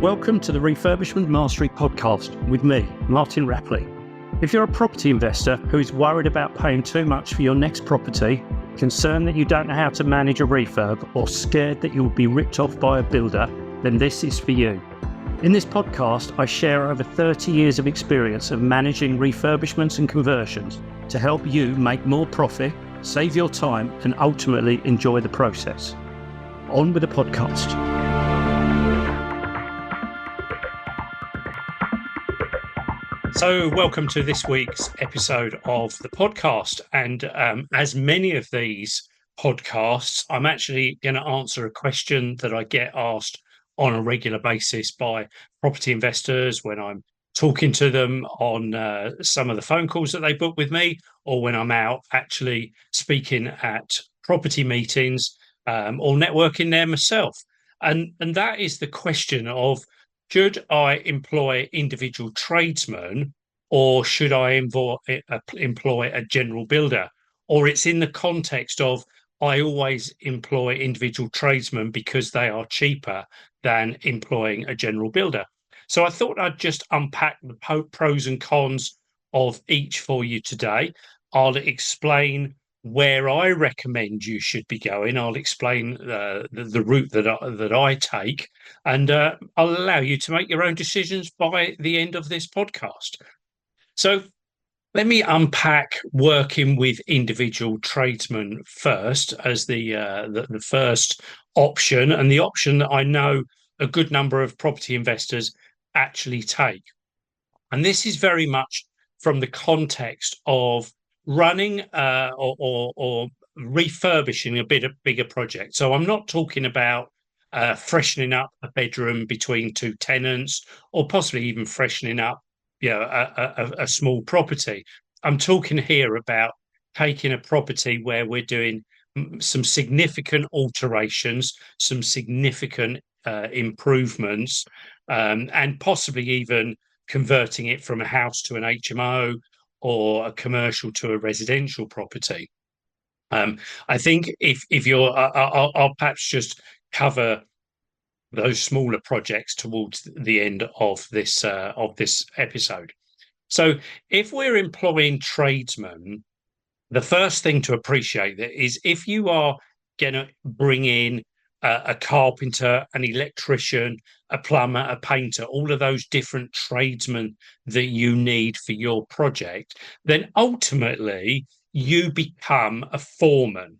Welcome to the Refurbishment Mastery podcast with me, Martin Rapley. If you're a property investor who is worried about paying too much for your next property, concerned that you don't know how to manage a refurb, or scared that you will be ripped off by a builder, then this is for you. In this podcast, I share over 30 years of experience of managing refurbishments and conversions to help you make more profit, save your time, and ultimately enjoy the process. On with the podcast. So welcome to this week's episode of the podcast. And as many of these podcasts, I'm actually going to answer a question that I get asked on a regular basis by property investors when I'm talking to them on some of the phone calls that they book with me, or when I'm out actually speaking at property meetings or networking there myself. And that is the question of, should I employ individual tradesmen or should I employ a general builder? Or it's in the context of, I always employ individual tradesmen because they are cheaper than employing a general builder. So I thought I'd just unpack the pros and cons of each for you today. I'll explain where I recommend you should be going. I'll explain the route that I take, and I'll allow you to make your own decisions by the end of this podcast. So let me unpack working with individual tradesmen first as the first option, and the option that I know a good number of property investors actually take. And this is very much from the context of running or refurbishing a bit of bigger project. So I'm not talking about freshening up a bedroom between two tenants, or possibly even freshening up, a small property. I'm talking here about taking a property where we're doing some significant alterations, some significant improvements, and possibly even converting it from a house to an HMO or a commercial to a residential property. I think if you're, I'll perhaps just cover those smaller projects towards the end of this episode. So if we're employing tradesmen, the first thing to appreciate that is, if you are going to bring in a carpenter, an electrician, a plumber, a painter, all of those different tradesmen that you need for your project, then ultimately you become a foreman.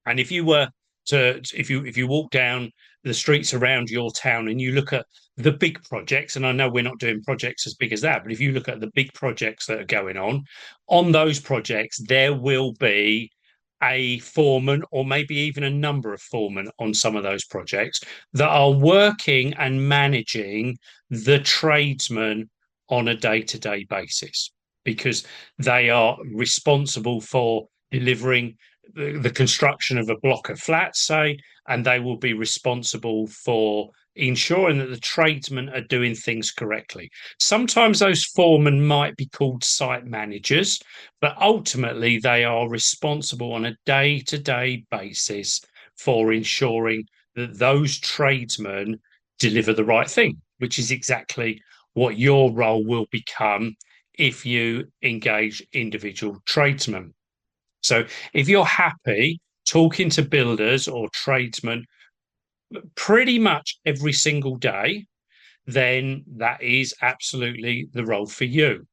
And if you were to, if you walk down the streets around your town and you look at the big projects, and I know we're not doing projects as big as that, but if you look at the big projects that are going on those projects, there will be a foreman, or maybe even a number of foremen on some of those projects, that are working and managing the tradesmen on a day-to-day basis, because they are responsible for delivering the construction of a block of flats, say, and they will be responsible for ensuring that the tradesmen are doing things correctly. Sometimes those foremen might be called site managers, but ultimately they are responsible on a day-to-day basis for ensuring that those tradesmen deliver the right thing, which is exactly what your role will become if you engage individual tradesmen. So if you're happy talking to builders or tradesmen pretty much every single day, then that is absolutely the role for you.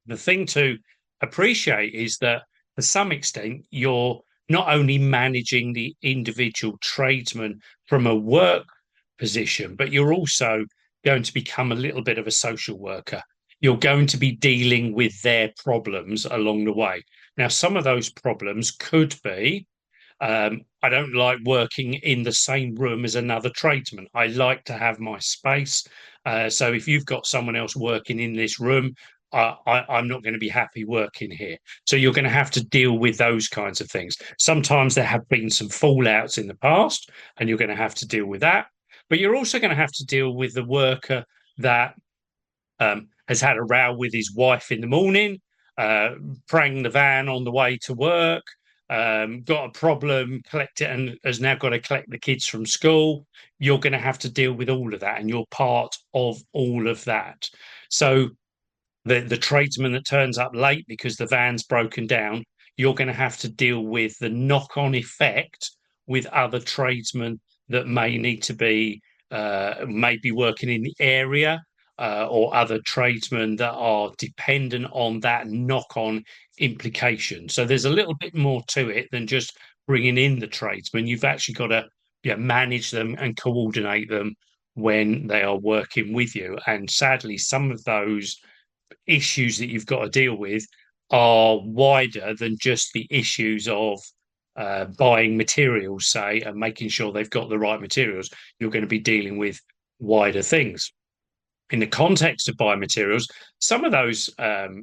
The thing to appreciate is that, to some extent, you're not only managing the individual tradesman from a work position, but you're also going to become a little bit of a social worker. You're going to be dealing with their problems along the way. Now, some of those problems could be, I don't like working in the same room as another tradesman. I like to have my space. So if you've got someone else working in this room, I'm not going to be happy working here. So you're going to have to deal with those kinds of things. Sometimes there have been some fallouts in the past, and you're going to have to deal with that. But you're also going to have to deal with the worker that has had a row with his wife in the morning, pranged the van on the way to work, got a problem, collect it, and has now got to collect the kids from school. You're going to have to deal with all of that, and you're part of all of that. So the tradesman that turns up late because the van's broken down, you're going to have to deal with the knock-on effect with other tradesmen that may be working in the area, or other tradesmen that are dependent on that knock-on implication. So there's a little bit more to it than just bringing in the tradesmen. You've actually got to, manage them and coordinate them when they are working with you. And sadly, some of those issues that you've got to deal with are wider than just the issues of buying materials, say, and making sure they've got the right materials. You're going to be dealing with wider things. In the context of buying materials, some of those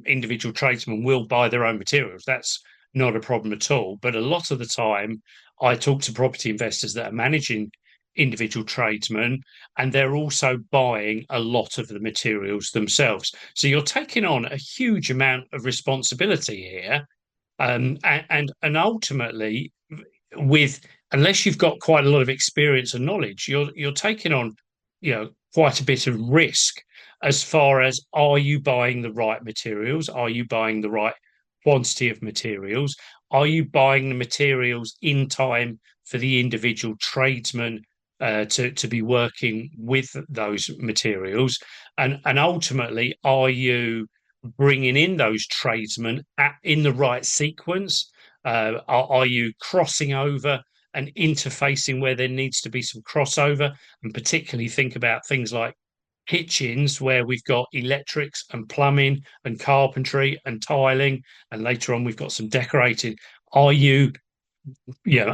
individual tradesmen will buy their own materials. That's not a problem at all. But a lot of the time, I talk to property investors that are managing individual tradesmen, and they're also buying a lot of the materials themselves. So you're taking on a huge amount of responsibility here, and ultimately, with unless you've got quite a lot of experience and knowledge, you're taking on, quite a bit of risk as far as, are you buying the right materials? Are you buying the right quantity of materials? Are you buying the materials in time for the individual tradesman to be working with those materials? And ultimately, are you bringing in those tradesmen in the right sequence? Are you crossing over and interfacing where there needs to be some crossover? And particularly think about things like kitchens, where we've got electrics and plumbing and carpentry and tiling, and later on we've got some decorating. Are you,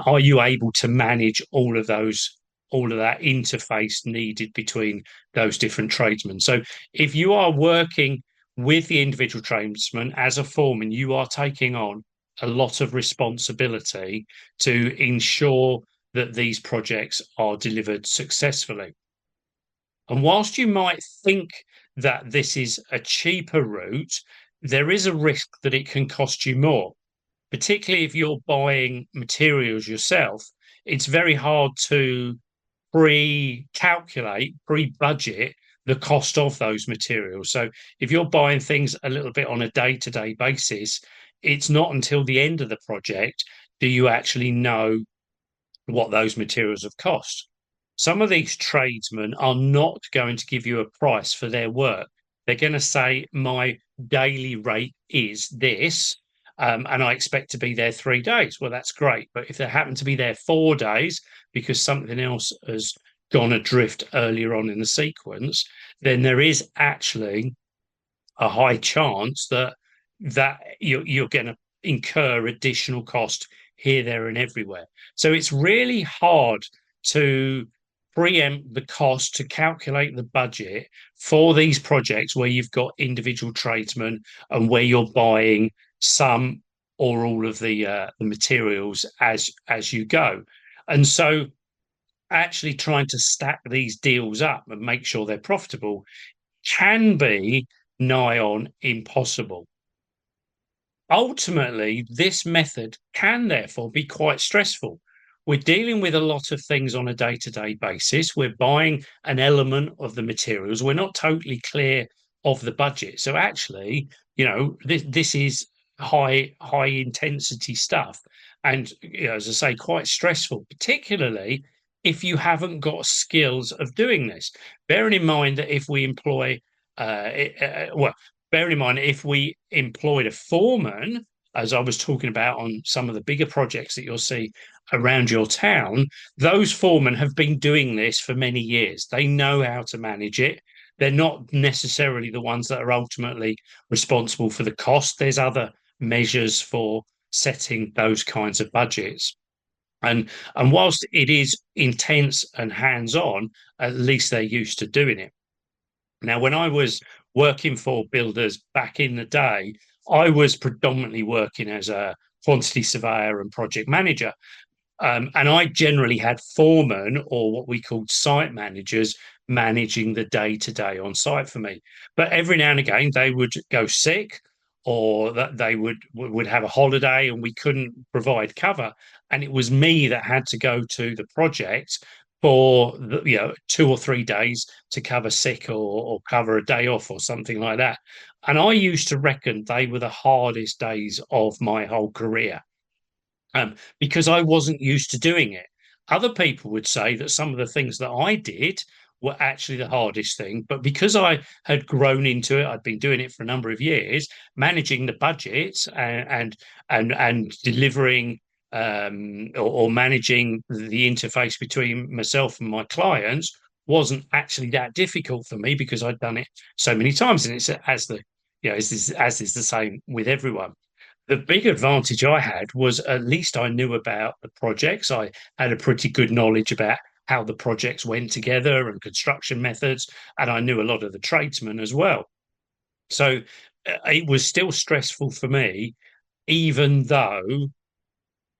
are you able to manage all of that interface needed between those different tradesmen? So if you are working with the individual tradesman as a foreman, you are taking on a lot of responsibility to ensure that these projects are delivered successfully. And whilst you might think that this is a cheaper route, there is a risk that it can cost you more, particularly if you're buying materials yourself. It's very hard to pre-calculate, pre-budget the cost of those materials. So if you're buying things a little bit on a day-to-day basis, it's not until the end of the project do you actually know what those materials have cost. Some of these tradesmen are not going to give you a price for their work. They're going to say, my daily rate is this, and I expect to be there 3 days. Well, that's great. But if they happen to be there 4 days because something else has gone adrift earlier on in the sequence, then there is actually a high chance that you're going to incur additional cost here, there, and everywhere. So it's really hard to preempt the cost, to calculate the budget for these projects where you've got individual tradesmen and where you're buying some or all of the materials as you go. And so actually trying to stack these deals up and make sure they're profitable can be nigh on impossible. Ultimately, this method can therefore be quite stressful. We're dealing with a lot of things on a day-to-day basis. We're buying an element of the materials. We're not totally clear of the budget. So actually, this is high intensity stuff. And as I say, quite stressful, particularly if you haven't got skills of doing this. Bearing in mind that if we employ bearing in mind, if we employed a foreman, as I was talking about on some of the bigger projects that you'll see around your town, those foremen have been doing this for many years. They know how to manage it. They're not necessarily the ones that are ultimately responsible for the cost. There's other measures for setting those kinds of budgets. And whilst it is intense and hands-on, at least they're used to doing it. Now, when I was working for builders back in the day, I was predominantly working as a quantity surveyor and project manager. And I generally had foremen, or what we called site managers, managing the day to day on site for me. But every now and again, they would go sick, or that they would have a holiday and we couldn't provide cover, and it was me that had to go to the project for 2 or 3 days to cover sick, or cover a day off or something like that. And I used to reckon they were the hardest days of my whole career, because I wasn't used to doing it. Other people would say that some of the things that I did were actually the hardest thing, but because I had grown into it, I'd been doing it for a number of years, managing the budget and delivering, or managing the interface between myself and my clients wasn't actually that difficult for me because I'd done it so many times. And it's as the as is the same with everyone. The big advantage I had was at least I knew about the projects. I had a pretty good knowledge about how the projects went together and construction methods, and I knew a lot of the tradesmen as well. So it was still stressful for me, even though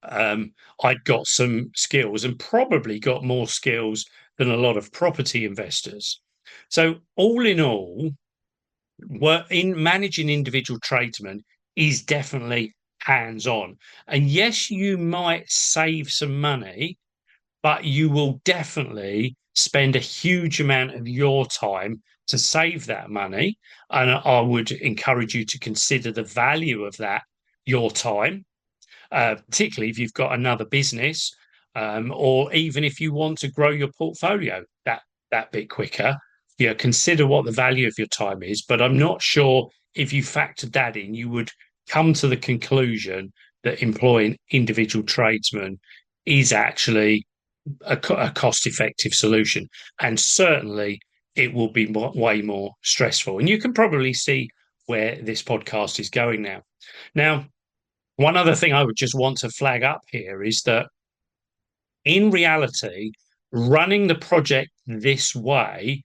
I'd got some skills and probably got more skills than a lot of property investors. So all in all, in managing individual tradesmen is definitely hands on. And yes, you might save some money, but you will definitely spend a huge amount of your time to save that money. And I would encourage you to consider the value of that, your time, particularly if you've got another business, or even if you want to grow your portfolio that bit quicker. Consider what the value of your time is. But I'm not sure if you factored that in, you would come to the conclusion that employing individual tradesmen is actually a cost-effective solution, and certainly it will be way more stressful. And you can probably see where this podcast is going now. Now, one other thing I would just want to flag up here is that in reality, running the project this way,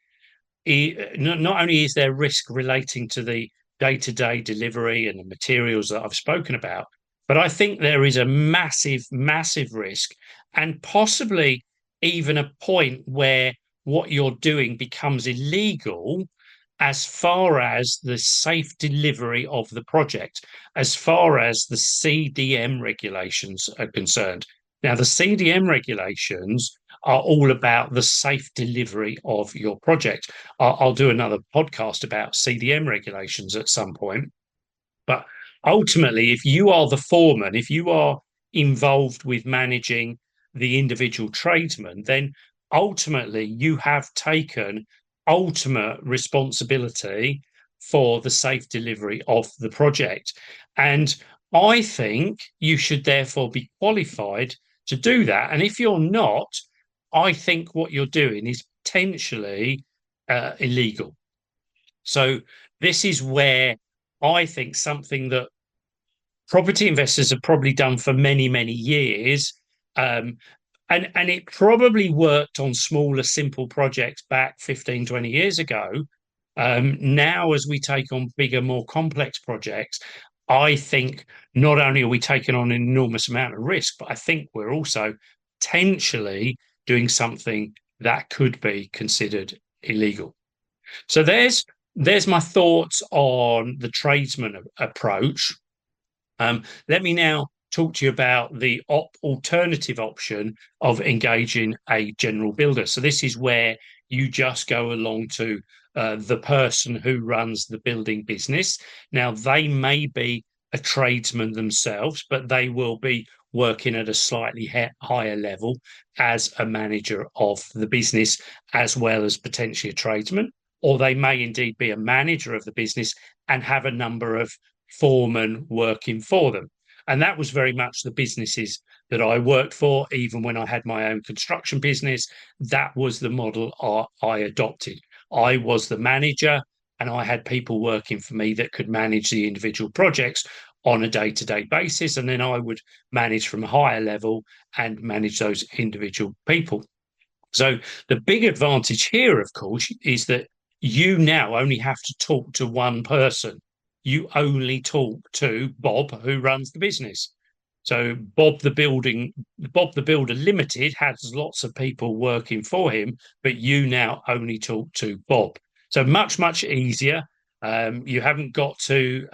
not only is there risk relating to the day-to-day delivery and the materials that I've spoken about, but I think there is a massive, massive risk, and possibly even a point where what you're doing becomes illegal as far as the safe delivery of the project, as far as the CDM regulations are concerned. Now, the CDM regulations are all about the safe delivery of your project. I'll do another podcast about CDM regulations at some point. But ultimately, if you are the foreman, if you are involved with managing the individual tradesman, then ultimately you have taken ultimate responsibility for the safe delivery of the project. And I think you should therefore be qualified to do that. And if you're not, I think what you're doing is potentially illegal. So this is where I think something that property investors have probably done for many, many years, and it probably worked on smaller, simple projects back 15, 20 years ago. Now, as we take on bigger, more complex projects, I think not only are we taking on an enormous amount of risk, but I think we're also potentially doing something that could be considered illegal. So there's my thoughts on the tradesman approach. Let me now talk to you about the alternative option of engaging a general builder. So this is where you just go along to the person who runs the building business. Now, they may be a tradesman themselves, but they will be working at a slightly higher level as a manager of the business, as well as potentially a tradesman. Or they may indeed be a manager of the business and have a number of foremen working for them. And that was very much the businesses that I worked for. Even when I had my own construction business, that was the model I adopted. I was the manager, and I had people working for me that could manage the individual projects on a day-to-day basis. And then I would manage from a higher level and manage those individual people. So the big advantage here, of course, is that you now only have to talk to one person. You only talk to Bob, who runs the business. So Bob the Builder Limited has lots of people working for him, but you now only talk to Bob. So much, much easier. You haven't got to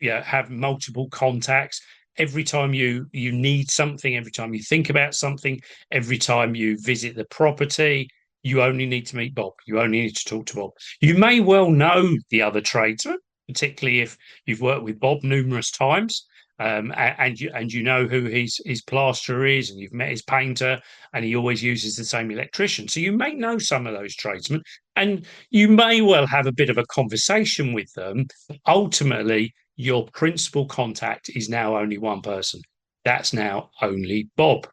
have multiple contacts. Every time you need something, every time you think about something, every time you visit the property, you only need to meet Bob. You only need to talk to Bob. You may well know the other tradesman, particularly if you've worked with Bob numerous times, and you know who his plasterer is, and you've met his painter, and he always uses the same electrician. So you may know some of those tradesmen, and you may well have a bit of a conversation with them. Ultimately, your principal contact is now only one person. That's now only Bob.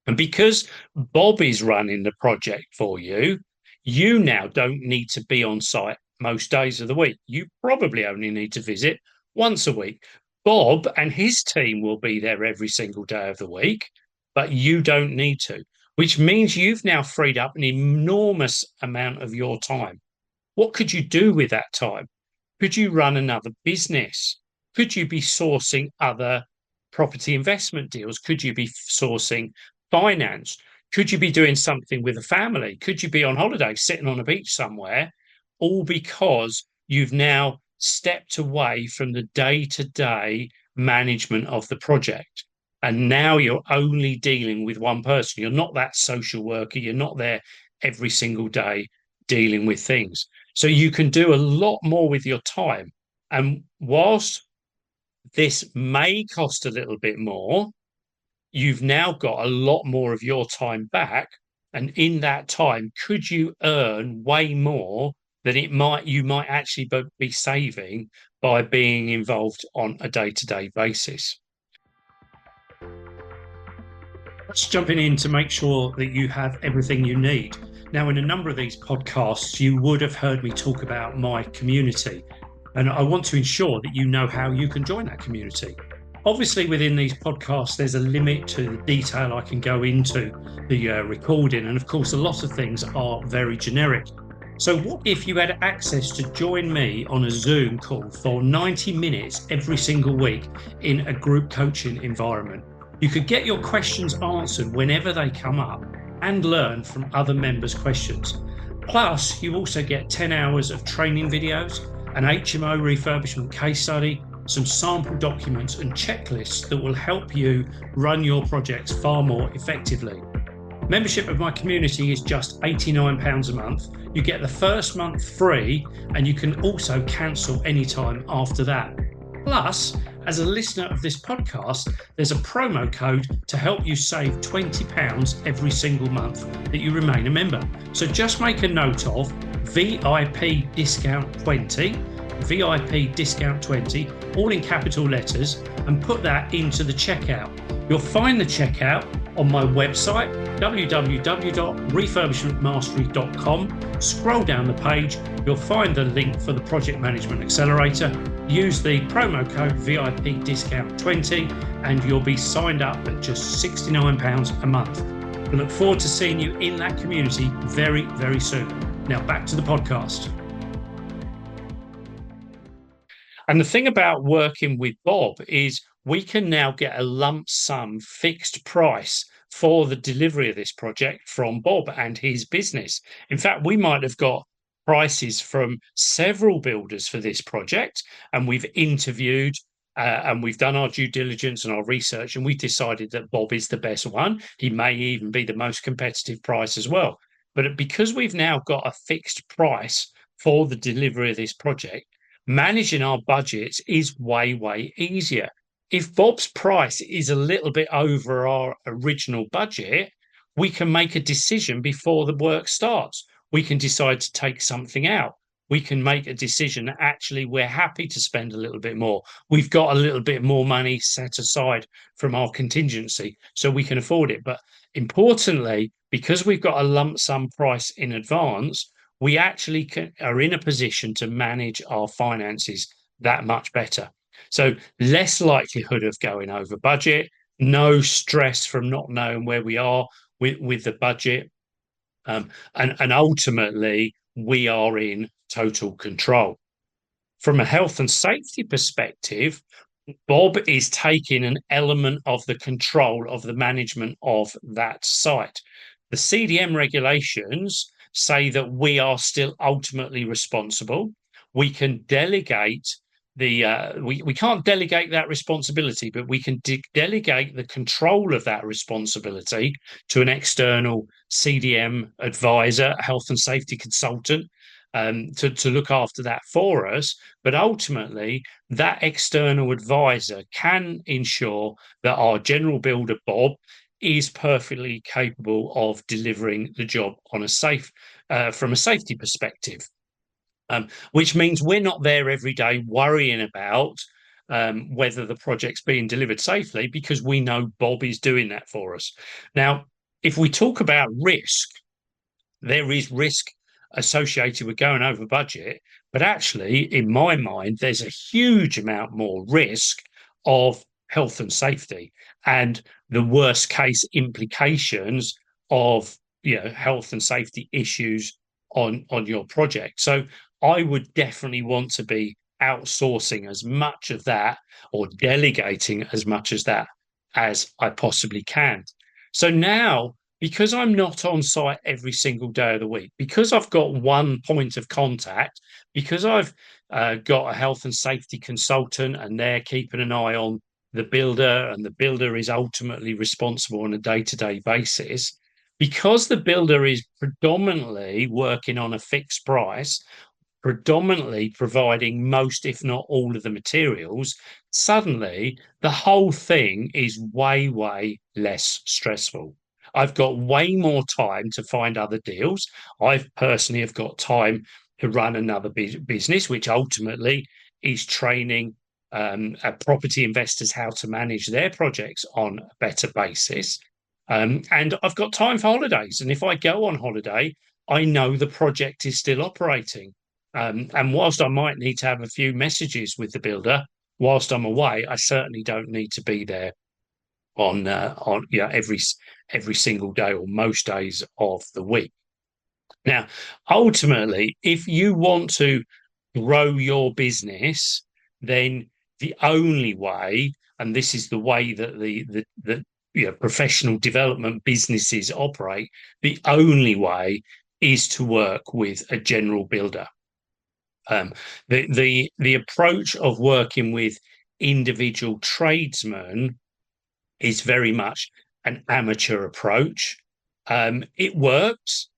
And because Bob is running the project for you, you now don't need to be on site most days of the week. You probably only need to visit once a week. Bob and his team will be there every single day of the week, but you don't need to, which means you've now freed up an enormous amount of your time. What could you do with that time? Could you run another business? Could you be sourcing other property investment deals? Could you be sourcing finance? Could you be doing something with a family? Could you be on holiday, sitting on a beach somewhere? All because you've now stepped away from the day-to-day management of the project. And now you're only dealing with one person. You're not that social worker. You're not there every single day dealing with things. So you can do a lot more with your time. And whilst this may cost a little bit more, you've now got a lot more of your time back. And in that time, could you earn way more than you might actually be saving by being involved on a day-to-day basis? Let's jumping in to make sure that you have everything you need. Now, in a number of these podcasts, you would have heard me talk about my community, and I want to ensure that you know how you can join that community. Obviously, within these podcasts, there's a limit to the detail I can go into the recording, and of course, a lot of things are very generic. So what if you had access to join me on a Zoom call for 90 minutes every single week in a group coaching environment? You could get your questions answered whenever they come up and learn from other members' questions. Plus, you also get 10 hours of training videos, an HMO refurbishment case study, some sample documents and checklists that will help you run your projects far more effectively. Membership of my community is just £89 a month. You get the first month free, and you can also cancel anytime after that. Plus, as a listener of this podcast, there's a promo code to help you save £20 every single month that you remain a member. So just make a note of VIP discount 20, VIP discount 20, all in capital letters, and put that into the checkout. You'll find the checkout on my website, www.refurbishmentmastery.com. Scroll down the page, you'll find the link for the Project Management Accelerator. Use the promo code VIP discount 20 and you'll be signed up at just £69 a month. I look forward to seeing you in that community very, very soon. Now back to the podcast. And the thing about working with Bob is we can now get a lump sum fixed price for the delivery of this project from Bob and his business. In fact, we might have got prices from several builders for this project, and we've interviewed and we've done our due diligence and our research, and we decided that Bob is the best one. He may even be the most competitive price as well. But because we've now got a fixed price for the delivery of this project, managing our budgets is way, way easier. If Bob's price is a little bit over our original budget, we can make a decision before the work starts. We can decide to take something out. We can make a decision that actually we're happy to spend a little bit more. We've got a little bit more money set aside from our contingency, so we can afford it. But importantly, because we've got a lump sum price in advance, we actually are in a position to manage our finances that much better. So less likelihood of going over budget, no stress from not knowing where we are with the budget. And ultimately, we are in total control. From a health and safety perspective, Bob is taking an element of the control of the management of that site. The CDM regulations say that we are still ultimately responsible. We can delegate we can't delegate that responsibility, but we can delegate the control of that responsibility to an external CDM advisor, health and safety consultant, to look after that for us. But ultimately, that external advisor can ensure that our general builder, Bob, is perfectly capable of delivering the job on a safe, from a safety perspective. Which means we're not there every day worrying about whether the project's being delivered safely, because we know Bob is doing that for us. Now, if we talk about risk, there is risk associated with going over budget, but actually, in my mind, there's a huge amount more risk of health and safety and the worst case implications of, health and safety issues on your project. So I would definitely want to be outsourcing as much of that, or delegating as much as that, as I possibly can. So now, because I'm not on site every single day of the week, because I've got one point of contact, because I've got a health and safety consultant and they're keeping an eye on the builder, and the builder is ultimately responsible on a day-to-day basis, because the builder is predominantly working on a fixed price, predominantly providing most, if not all, of the materials, suddenly the whole thing is way, way less stressful. I've got way more time to find other deals. I've personally have got time to run another business, which ultimately is training property investors how to manage their projects on a better basis. And I've got time for holidays. And if I go on holiday, I know the project is still operating. And whilst I might need to have a few messages with the builder whilst I'm away, I certainly don't need to be there on every single day or most days of the week. Now, ultimately, if you want to grow your business, then the only way, and this is the way that the professional development businesses operate, the only way is to work with a general builder. The approach of working with individual tradesmen is very much an amateur approach. It works,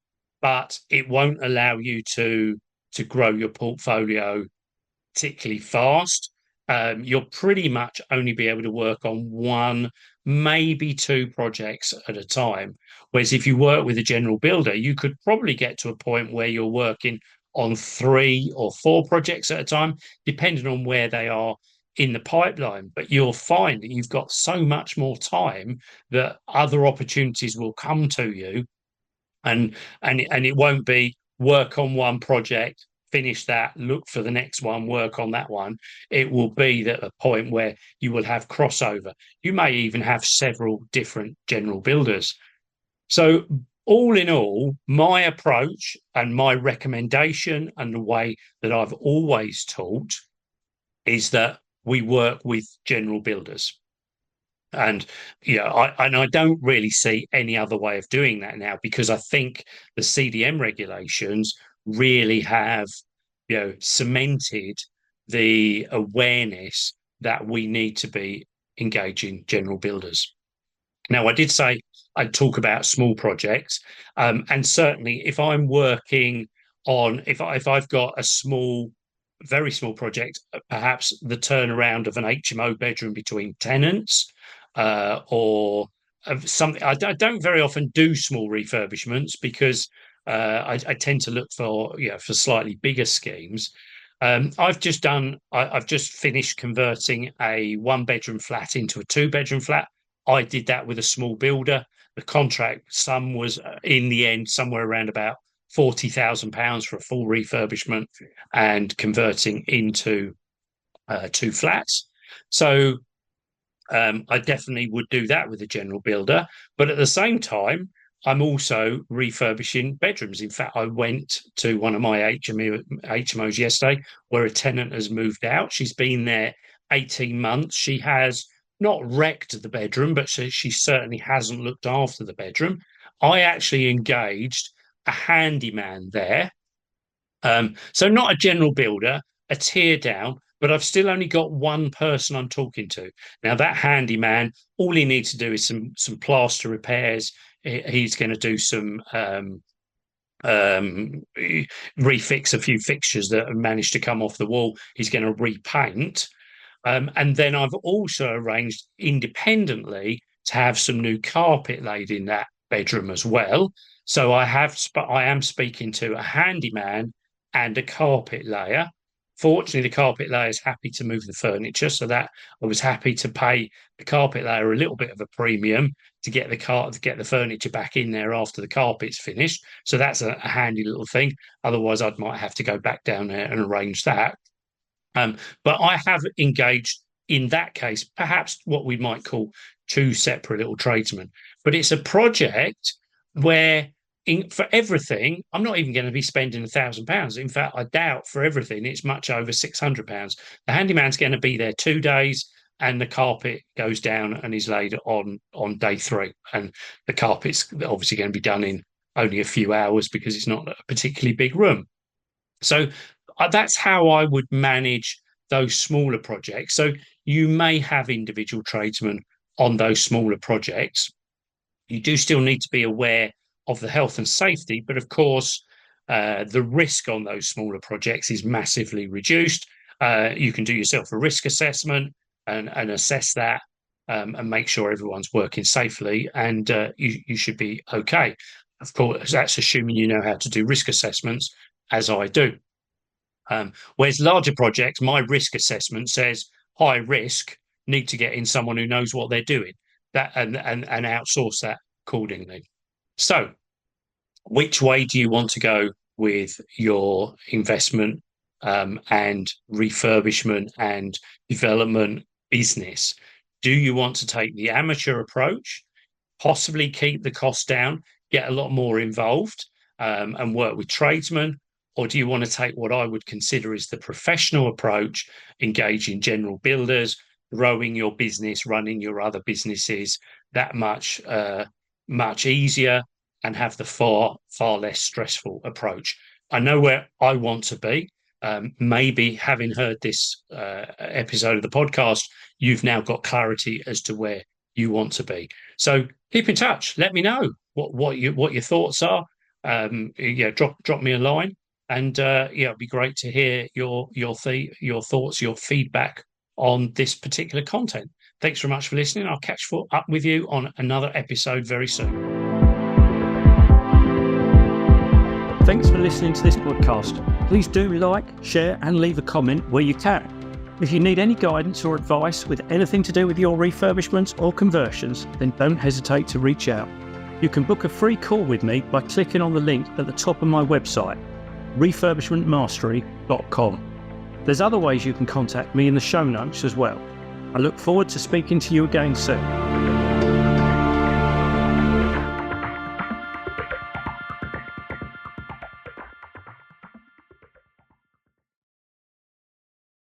but it won't allow you to grow your portfolio particularly fast. You'll pretty much only be able to work on one, maybe two projects at a time. Whereas if you work with a general builder, you could probably get to a point where you're working on 3 or 4 projects at a time, depending on where they are in the pipeline. But you'll find that you've got so much more time that other opportunities will come to you, and it won't be work on one project, finish that, look for the next one, work on that one. It will be at a point where you will have crossover. You may even have several different general builders. So all in all, my approach and my recommendation and the way that I've always taught is that we work with general builders. And I don't really see any other way of doing that now, because I think the CDM regulations really have, cemented the awareness that we need to be engaging general builders. Now, I did say I'd talk about small projects, and certainly if I'm working on, if I've got a very small project, perhaps the turnaround of an HMO bedroom between tenants, or something. I don't very often do small refurbishments, because I tend to look for slightly bigger schemes. I've just finished converting a 1-bedroom flat into a 2-bedroom flat. I did that with a small builder. The contract sum was, in the end, somewhere around about £40,000 for a full refurbishment and converting into 2 flats. So I definitely would do that with a general builder. But at the same time, I'm also refurbishing bedrooms. In fact, I went to one of my HMOs yesterday where a tenant has moved out. She's been there 18 months. She has not wrecked the bedroom, but she certainly hasn't looked after the bedroom. I actually engaged a handyman there. So not a general builder, a tear down, but I've still only got one person I'm talking to. Now, that handyman, all he needs to do is some plaster repairs. He's going to do some refix a few fixtures that have managed to come off the wall. He's going to repaint. And then I've also arranged independently to have some new carpet laid in that bedroom as well. So I am speaking to a handyman and a carpet layer. Fortunately, the carpet layer is happy to move the furniture, so that I was happy to pay the carpet layer a little bit of a premium to get the furniture back in there after the carpet's finished. So that's a handy little thing. Otherwise, I might have to go back down there and arrange that. But I have engaged in that case, perhaps what we might call two separate little tradesmen. But it's a project where for everything, I'm not even going to be spending £1,000. In fact, I doubt for everything it's much over £600. The handyman's going to be there 2 days, and the carpet goes down and is laid on day 3. And the carpet's obviously going to be done in only a few hours because it's not a particularly big room. So that's how I would manage those smaller projects. So you may have individual tradesmen on those smaller projects. You do still need to be aware of the health and safety, but of course, the risk on those smaller projects is massively reduced. You can do yourself a risk assessment and assess that and make sure everyone's working safely, and you should be okay. Of course, that's assuming you know how to do risk assessments, as I do. Whereas larger projects, my risk assessment says high risk, need to get in someone who knows what they're doing, that and outsource that accordingly. So, which way do you want to go with your investment and refurbishment and development business? Do you want to take the amateur approach, possibly keep the costs down, get a lot more involved, and work with tradesmen? Or do you want to take what I would consider is the professional approach, engage in general builders, growing your business, running your other businesses that much easier, and have the far less stressful approach? I know where I want to be. Maybe having heard this episode of the podcast, you've now got clarity as to where you want to be. So keep in touch. Let me know what your thoughts are. Drop me a line. And it'd be great to hear your thoughts, your feedback on this particular content. Thanks very much for listening. I'll catch up with you on another episode very soon. Thanks for listening to this podcast. Please do like, share, and leave a comment where you can. If you need any guidance or advice with anything to do with your refurbishments or conversions, then don't hesitate to reach out. You can book a free call with me by clicking on the link at the top of my website, refurbishmentmastery.com. There's other ways you can contact me in the show notes as well. I look forward to speaking to you again soon.